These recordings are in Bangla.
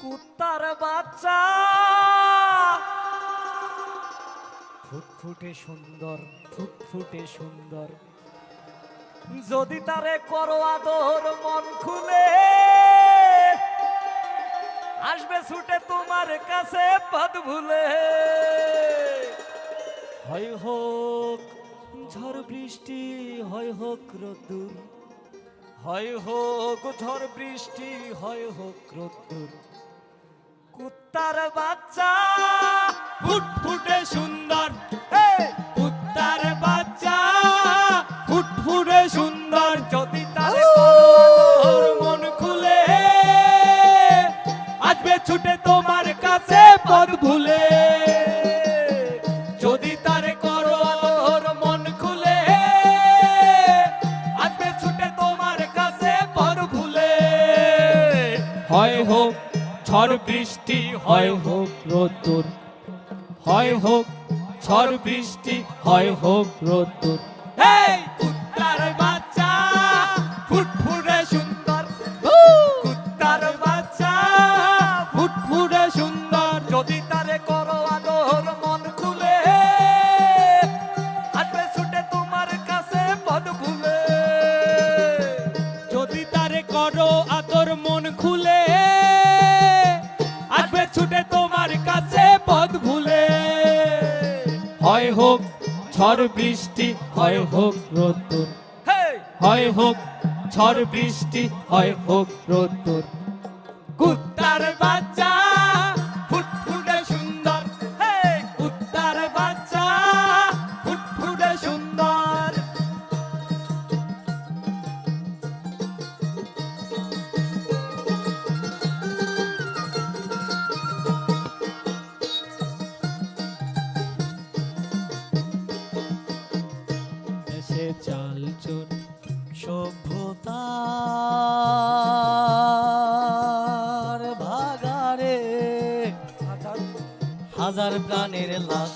কুত্তার বাচ্চা ফুটফুটে সুন্দর, ফুটফুটে সুন্দর, যদি তারে করো আদর মন খুলে আসবে ছুটে তোমার কাছে পথ ভুলে। হয় হোক ঝড় বৃষ্টি, হয় হোক রোদ্দুর, হয় হোক ঝড় বৃষ্টি, হয় হোক রোদ্দুর, কুত্তার বাচ্চা ফুটফুটে সুন্দর, কুত্তার বাচ্চা ফুটফুটে সুন্দর, যদি তারে করো মন খুলে আসবে ছুটে তোমার কাছে পথ ভুলে। যদি তারে করো আদর মন খুলে আসবে ছুটে তোমার কাছে পথ ভুলে। হয় হোক ঝড় বৃষ্টি, হয় হোক রোদ্দুর, হয় হোক ঝড় বৃষ্টি, হয় হোক রোদ্দুর, কুত্তার বাচ্চা ফুটফুটে সুন্দর, কুত্তার বাচ্চা ফুটফুটে সুন্দর, যদি তারে করো আদর মন খুলে আসবে ছুটে তোমার কাছে পথ ভুলে। যদি তারে করো আদর মন খুলে আসবে ছুটে তোমার কাছে পথ ভুলে। হয় হোক ঝড় বৃষ্টি, হয় হোক রোদ্দুর, হয় হোক ঝড় বৃষ্টি, হয় হোক রোদ্দুর, কুত্তার বাচ্চা ফুটফুটে সুন্দর, কুত্তার বাচ্চা ফুটফুটে সুন্দর। এসে চাল চোর সভ্যতার ভাগারে হাজার প্রাণের লাশ,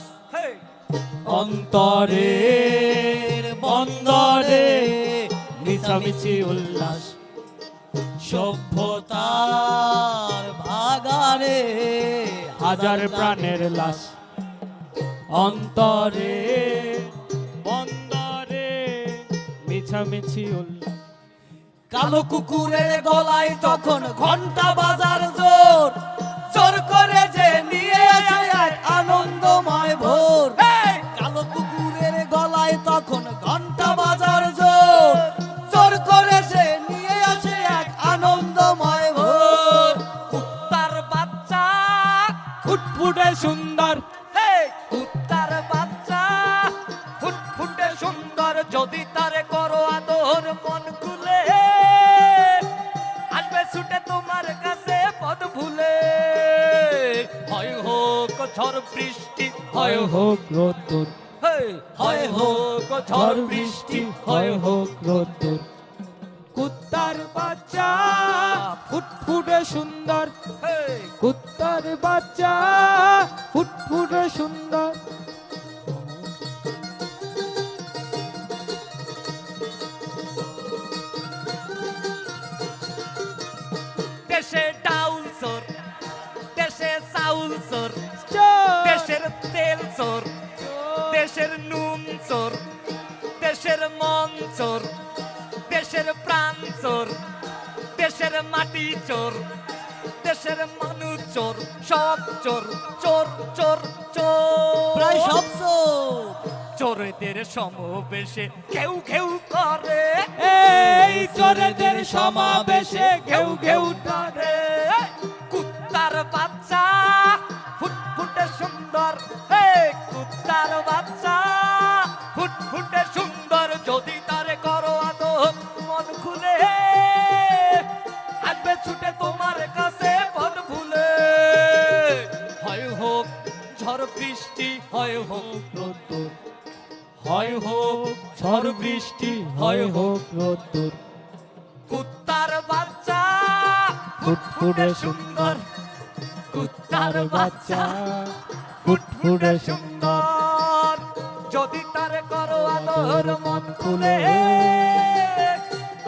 অন্তরের বন্দরে মিছামিছি উল্লাস। সভ্যতার ভাগারে হাজার প্রাণের লাশ, অন্তরে বন্দরে মিছামিছি উল্লাস। কালো কুকুরের গলায় তখন ঘন্টা বাজার জোর, জোর করে যে নিয়ে আসে এক আনন্দময় ভোর। কালো কুকুরের গলায় তখন ঘন্টা বাজার জোর, জোর করে যে নিয়ে আসে এক আনন্দময় ভোর। কুত্তার বাচ্চা ফুটফুটে সুন্দর, কুত্তার বাচ্চা ফুটফুটে সুন্দর, যদি তারে করো আদর মন খুলে আসবে ছুটে তোমার কাছে পথ ভুলে। হয় হোক ঝড় বৃষ্টি, হয় হোক রোদ্দুর, হয় হোক ঝড় বৃষ্টি, হয় হোক রোদ্দুর, কুত্তার বাচ্চা ফুটফুটে সুন্দর, কুত্তার বাচ্চা ফুটফুটে সুন্দর। দেশে ডাউল চোর, দেশে চাউল চোর, দেশের তেল চোর, দেশের নুন চোর, দেশের মন চোর, দেশের প্রাণ চোর, দেশের মাটি চোর, দেশের মানুষ চোর, সব চোর, চোর চোর চোর, প্রায় সব চোর। চোরেদের সমাবেশে ঘেউ ঘেউ করে, এই চোরেদের সমাবেশে ঘেউ ঘেউ করে। কুত্তার বাচ্চা ফুটফুটে সুন্দর, কুত্তার বাচ্চা ফুটফুটে সুন্দর, যদি তারে করো আদর মন খুলে আসবে ছুটে তোমার কাছে পথ ভুলে। হয় হোক ঝড় বৃষ্টি, হয় হোক রোদ্দুর, হয় হোক ঝড় বৃষ্টি, হয় হোক রোদ্দুর, কুত্তার বাচ্চা ফুটফুটে সুন্দর, কুত্তার বাচ্চা ফুটফুটে সুন্দর, যদি তারে করো আদর মন খুলে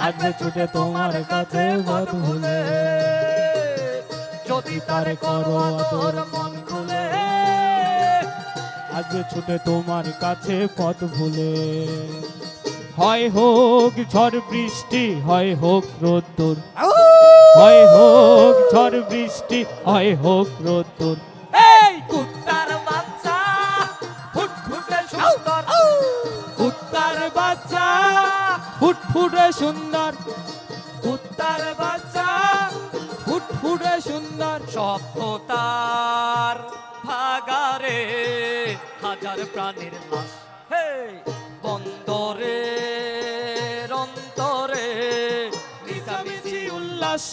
আসবে ছুটে তোমার কাছে পথ ভুলে। যদি তারে করো আদর মন খুলে, আসবে ছুটে তোমার কাছে পথ ভুলে। হয় হোক ঝড় বৃষ্টি, হয় হোক রোদ্দুর, হয় হোক ঝড় বৃষ্টি, হয় হোক রোদ্দুর। এই কুত্তার বাচ্চা ফুটফুটে সুন্দর, কুত্তার বাচ্চা ফুটফুটে সুন্দর, কুত্তার বাচ্চা ফুটফুটে সুন্দর। সভ্যতার ভাগারে হাজার প্রাণীর লাশ, হে বন্দরে অন্তরে মিশামিশি উল্লাস,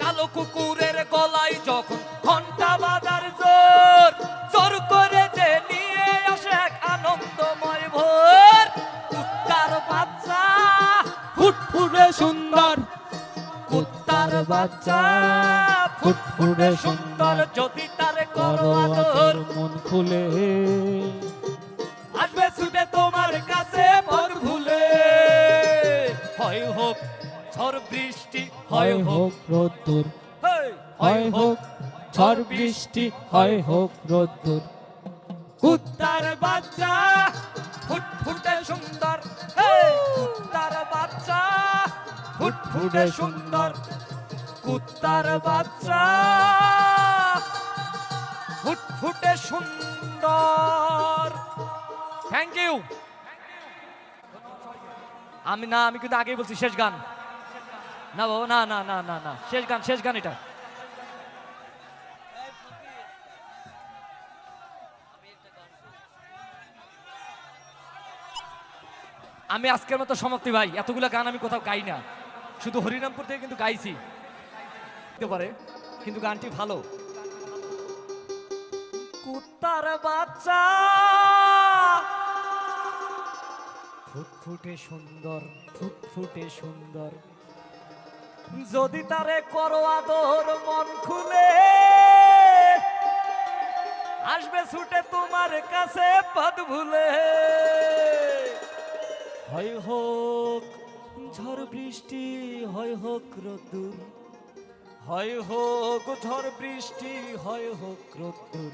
কালো কুকুরের গলায় যখন ঘন্টা বাজার জোর, জোর করে যে নিয়ে আসে এক আনন্দময় ভোর। কুত্তার বাচ্চা ফুটফুটে সুন্দর, কুত্তার বাচ্চা ফুটফুটে সুন্দর, যদি তারে করো আদর মন খুলে, আসবে ছুটে তোমার কাছে পথ ভুলে। হয় হোক ঝড় বৃষ্টি, হয় হোক রোদ্দুর, হয় হয় হোক ঝড় বৃষ্টি, হয় হোক রোদ্দুর। কুত্তার বাচ্চা ফুটফুটে সুন্দর, কুত্তার বাচ্চা ফুটফুটে সুন্দর, কুত্তার বাচ্চা ফুটফুটে সুন্দর। Thank you. আমি কিন্তু আগেই বলছি শেষ গান না বাবা, না না না না না, শেষ গান, শেষ গান এটা। আমি আজকের মতো সমাপ্তি ভাই, এতগুলো গান আমি কোথাও গাই না, শুধু হরিনামপুর থেকে কিন্তু গাইছি পারে, কিন্তু গানটি ভালো। কুত্তার বাচ্চা ফুটফুটে সুন্দর, ফুটফুটে সুন্দর, যদি তারে করো আদর মন খুলে, আসবে ছুটে তোমার কাছে পথ ভুলে। হয় হোক ঝড় বৃষ্টি, হয় হোক রোদ্দুর, হয় হোক ঝড় বৃষ্টি, হয় হোক রোদ্দুর,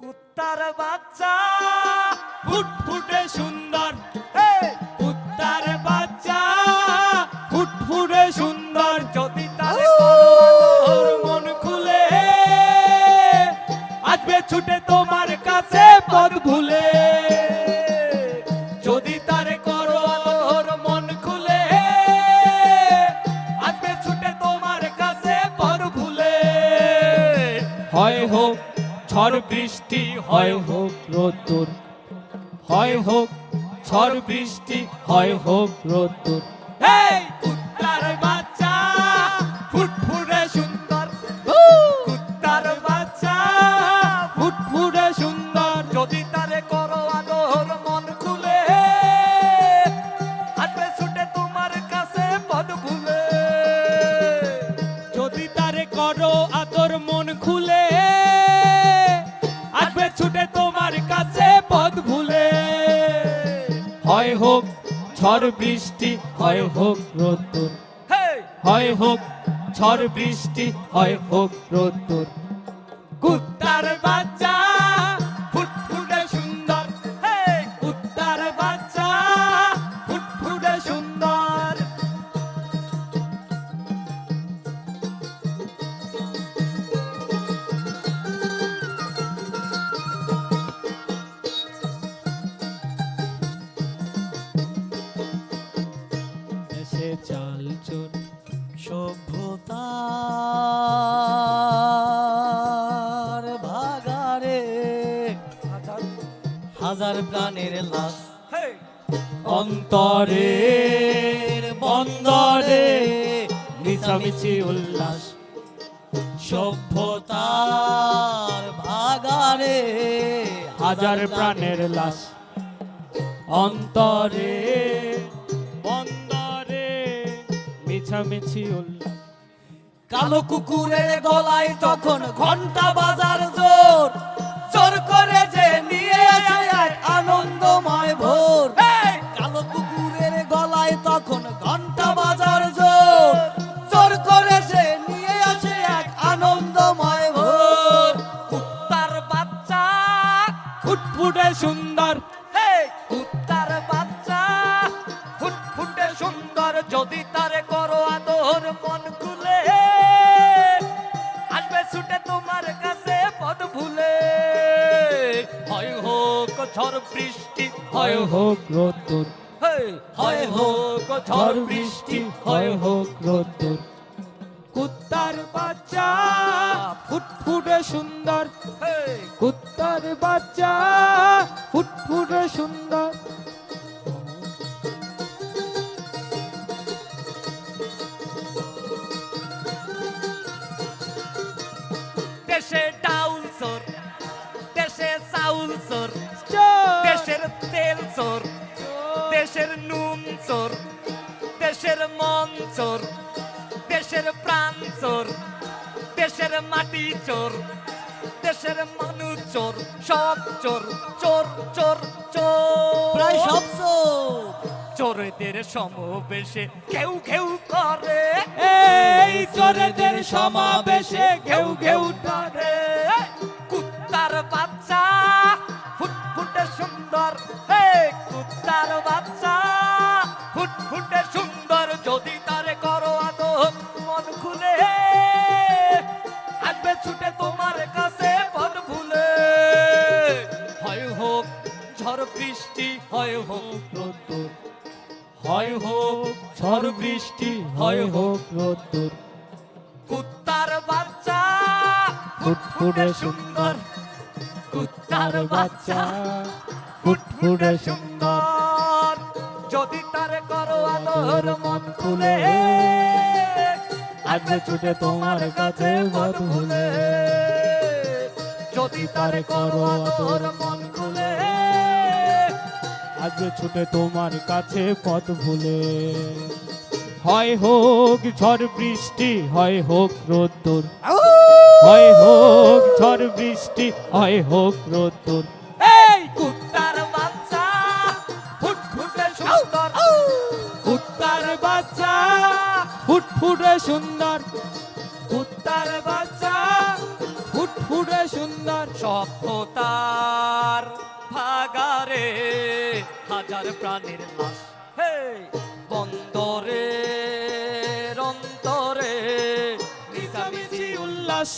কুত্তার বাচ্চা ফুটফুটে সুন্দর, কুত্তার বাচ্চা ফুটফুটে সুন্দর, যদি তারে করো আদর মন খুলে, আসবে ছুটে তোমার কাছে পথ ভুলে। যদি তারে করো আদর মন খুলে, আসবে ছুটে তোমার কাছে পথ ভুলে। হয় হোক ঝড় বৃষ্টি, হয় হোক রোদ্দুর, হয় হোক ঝড় বৃষ্টি, হয় হোক রোদ্দুর। কুত্তার বাচ্চা ফুটফুটে সুন্দর, কুত্তার বাচ্চা ফুটফুটে সুন্দর, যদি তারে করো আদর মন খুলে, আসবে ছুটে তোমার কাছে পথ ভুলে। যদি তারে করো আদর মন খুলে, আসবে ছুটে তোমার কাছে পথ ভুলে। হয় হোক ঝড় বৃষ্টি, হয় হোক রোদ্দুর, হয় হোক ঝড় বৃষ্টি, হয় হোক রোদ্দুর। কুত্তার বাচ্চা ফুটফুটে সুন্দর, কুত্তার বাচ্চা ফুটফুটে সুন্দর। এসে চাল চোর সভ্যতার ভাগারে হাজার প্রাণের লাশ, অন্তরের বন্দরে মিছামিছি উল্লাস। সভ্যতার ভাগারে হাজার প্রাণের লাশ, অন্তরে বন্দরে মিছামিছি উল্লাস। কালো কুকুরের গলায় তখন ঘন্টা বাজার জোর, জোর করে যে নিয়ে আসে এক আনন্দময় ভোর। কালো কুকুরের গলায় তখন ঘন্টা বাজার জোর, জোর করে যে নিয়ে আসে এক ঝড় বৃষ্টি হয় হোক রোদ্দুর হে, হয় হোক ঝড় বৃষ্টি হয় হোক রোদ্দুর কুত্তার বাচ্চা ফুটফুটে সুন্দর হে, কুত্তার বাচ্চা ফুটফুটে সুন্দর দেশে ডাউল চোর দেশে চাউল চোর চোর, দেশের তেল চোর দেশের নুন চোর দেশের মন চোর দেশের প্রাণ চোর দেশের মাটি চোর দেশের মানুষ চোর সব চোর চোর চোর চোর প্রায় সব চোর। চোরদের সমাবেশে কেউ কেউ করে এই চোরেদের সমাবেশে ঘেউ ঘেউ টানে কুত্তার বাচ্চা ফুটফুটে সুন্দর হে কুত্তার বাচ্চা ফুটফুটে সুন্দর যদি তারে করো আদর মন খুলে আসবে ছুটে তোমার কাছে পদ ভুলে হয় হোক ঝড় বৃষ্টি হয় হোক রোদ্দুর হয় হোক ঝড় বৃষ্টি হয় হোক রোদ্দুর কুত্তার বাচ্চা ফুটফুটে সুন্দর কুত্তার বাচ্চা ফুটফুটে সুন্দর সুন্দর যদি তার করো আদর মন খুলে আসবে ছুটে তোমার কাছে পথ ভুলে যদি তার করো আদর মন খুলে আসবে ছুটে তোমার কাছে পথ ভুলে হয় হোক ঝড় বৃষ্টি হয় হোক রোদ্দুর হয় হোক ঝড় বৃষ্টি হয় হোক রোদ্দুর এই কুত্তার বাচ্চা ফুটফুটে সুন্দর কুত্তার বাচ্চা ফুটফুটে সুন্দর কুত্তার বাচ্চা ফুটফুটে সুন্দর সভ্যতার ভাগারে হাজার প্রাণীর লাশ হে বন্দরে অন্তরে মিছামিছি উল্লাস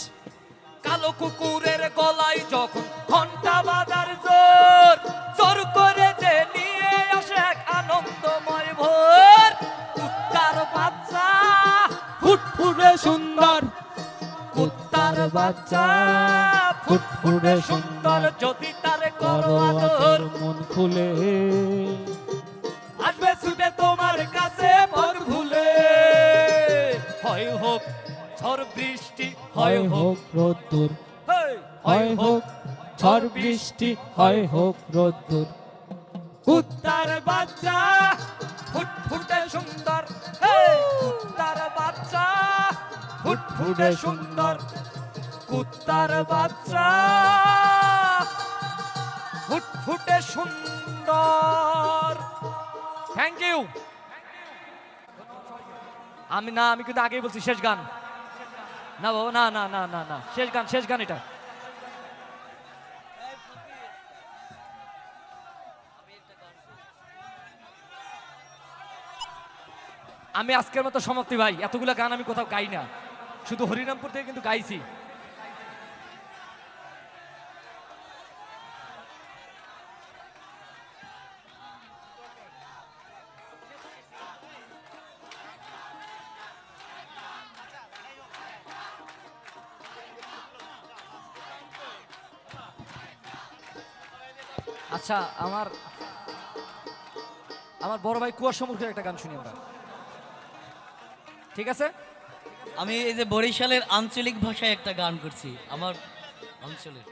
কালো কুকুরের গলায় যখন ঘন্টা বাজার জোর জোর করে যে নিয়ে আসে এক আনন্দময় ভোর কুত্তার বাচ্চা ফুটফুটে সুন্দর কুত্তার বাচ্চা ফুটফুটে সুন্দর যদি তার করো আদর মন খুলে আসবে ছুটে তোমার কাছে পথ ভুলে হয় হোক ঝড় বৃষ্টি হয় হোক রোদ্দুর হয় হয় হোক ঝড় বৃষ্টি হয় হোক রোদ্দুর কুত্তার বাচ্চা ফুটফুটে সুন্দর হেই! কুত্তার বাচ্চা ফুটফুটে সুন্দর কুত্তার বাচ্চা ফুটফুটে সুন্দর থ্যাংক ইউ আমি কিন্তু আগেই বলছি শেষ গান না বাবা না না না না না শেষ গান এটা আমি আজকের মতো সমাপ্তি ভাই এতগুলো গান আমি কোথাও গাই না শুধু হরিনামপুর থেকে কিন্তু গাইছি আচ্ছা আমার বড় ভাই কুয়ার সম্পর্কে একটা গান শুনি আমরা ঠিক আছে আমি এই যে বরিশালের আঞ্চলিক ভাষায় একটা গান করছি আমার অঞ্চলের।